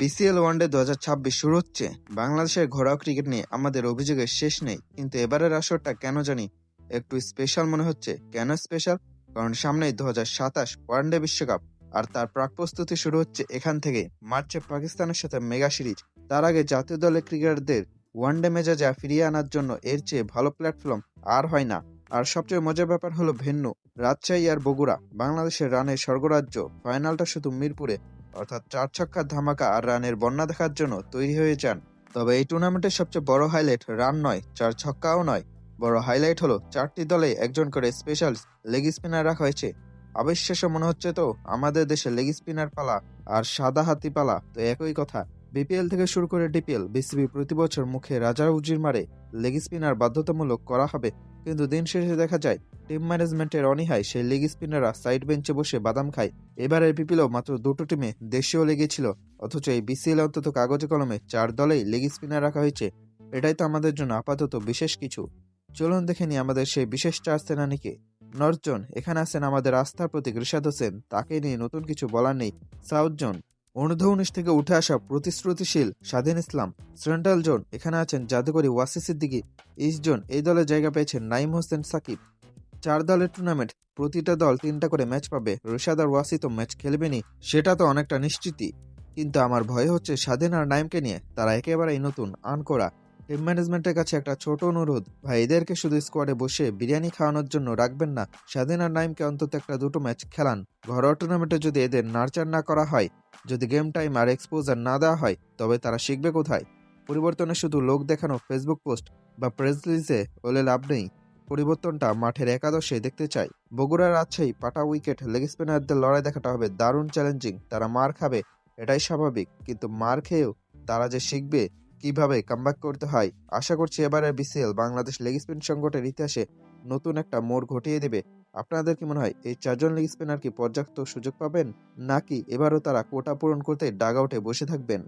BCL one day 2026 শুরু হচ্ছে। বাংলাদেশের ঘরোয়া ক্রিকেট নিয়ে আমাদের অভিযোগের শেষ নেই, কিন্তু এবারের আসরটা কেন জানি একটু স্পেশাল মনে হচ্ছে। কেন স্পেশাল? কারণ সামনেই 2027 ওয়ানডে বিশ্বকাপ, আর তার প্রাক প্রস্তুতি শুরু হচ্ছে এখান থেকে। মার্চে পাকিস্তানের সাথে মেগা সিরিজ। তার আগে জাতীয় দলের ক্রিকেটারদের ওয়ানডে মেজাজে ফিরিয়ে আনার জন্য এর চেয়ে ভালো প্ল্যাটফর্ম আর হয় না। আর সবচেয়ে মজার ব্যাপার হলো ভেন্যু, রাজশাহী আর বগুড়া। বাংলাদেশের রানের স্বর্গরাজ্য। ফাইনালটা শুধু মিরপুরে, অর্থাৎ চার ছক্কার ধামাকা আর রানের বন্যা দেখার জন্য তৈরি হয়ে যান। তবে এই টুর্নামেন্টের সবচেয়ে বড় হাইলাইট রান নয়, চার ছক্কাও নয়। বড় হাইলাইট হলো চারটি দলে একজন করে স্পেশাল লেগ স্পিনার রাখা হয়েছে। অবিশ্বাস্য মনে হচ্ছে তো? আমাদের দেশে লেগ স্পিনার পালা আর সাদা হাতি পালা তো একই কথা। বিপিএল থেকে শুরু করে ডিপিএল, বিসিবি প্রতি বছর মুখে রাজা উজির মারে লেগ স্পিনার বাধ্যতামূলক করা হবে, কিন্তু দিন শেষে দেখা যায় টিম ম্যানেজমেন্টের অনীহায় সেই লেগ স্পিনাররা সাইড বেঞ্চে বসে বাদাম খায়। এবারের বিপিএলও মাত্র দুটো টিমে দেশীয় লেগেছিল, অথচ এই বিসিএল অন্তত কাগজে কলমে চার দলেই লেগ স্পিনার রাখা হয়েছে। এটাই তো আমাদের জন্য আপাতত বিশেষ কিছু। চলুন দেখে নিই আমাদের সেই বিশেষ চার সেনানীকে। নর্থ জোন, এখানে আছেন আমাদের আস্থার প্রতীক রিশাদ হোসেন, তাকে নিয়ে নতুন কিছু বলার নেই। সাউথ জোন, অনূর্ধ্ব-19 থেকে উঠে আসা প্রতিশ্রুতিশীল স্বাধীন ইসলাম। সেন্ট্রাল জোন, এখানে আছেন জাদুকরী ওয়াসি সিদ্দিকী। ইস্ট জোন, এই দলে জায়গা পেয়েছেন নাইম হোসেন সাকিব। চার দলের টুর্নামেন্ট, প্রতিটা দল তিনটা করে ম্যাচ পাবে। রিশাদ আর ওয়াসি তো ম্যাচ খেলবেনই, সেটা তো অনেকটা নিশ্চিতই। কিন্তু আমার ভয় হচ্ছে স্বাধীন আর নাইমকে নিয়ে। তারা একেবারেই নতুন, আনকোরা। টিম ম্যানেজমেন্টের কাছে একটা ছোট অনুরোধ, ভাই এদেরকে শুধু স্কোয়াডে বসে বিরিয়ানি খাওয়ানোর জন্য রাখবেন না। স্বাধীন আর নাইমকে অন্তত একটা দুটো ম্যাচ খেলান। ঘরোয়া টুর্নামেন্টে যদি এদের নার্চার না করা হয়, যদি গেম টাইম আর এক্সপোজার না দেওয়া হয়, তবে তারা শিখবে কোথায়? পরিবর্তনে শুধু লোক দেখানো ফেসবুক পোস্ট বা প্রেস রিলিজে হলে লাভ নেই। পরিবর্তনটা মাঠের একাদশে দেখতে চাই। বগুড়া রাজশাহী পাটা উইকেট লেগ স্পিনারদের লড়াই দেখাটা হবে দারুণ চ্যালেঞ্জিং। তারা মার খাবে, এটাই স্বাভাবিক, কিন্তু মার খেয়েও তারা যে শিখবে কিভাবে কামব্যাক করতে হয়। আশা করছি এবারের বিসিএল বাংলাদেশ লেগ স্পিন সংকটের ইতিহাসে নতুন একটা মোড় ঘটিয়ে দেবে। আপনাদের কি মনে হয় এই চারজন লেগ স্পিনার কি পর্যাপ্ত সুযোগ পাবেন, নাকি এবারও তারা কোটা পূরণ করতে ডাগ আউটে বসে থাকবেন?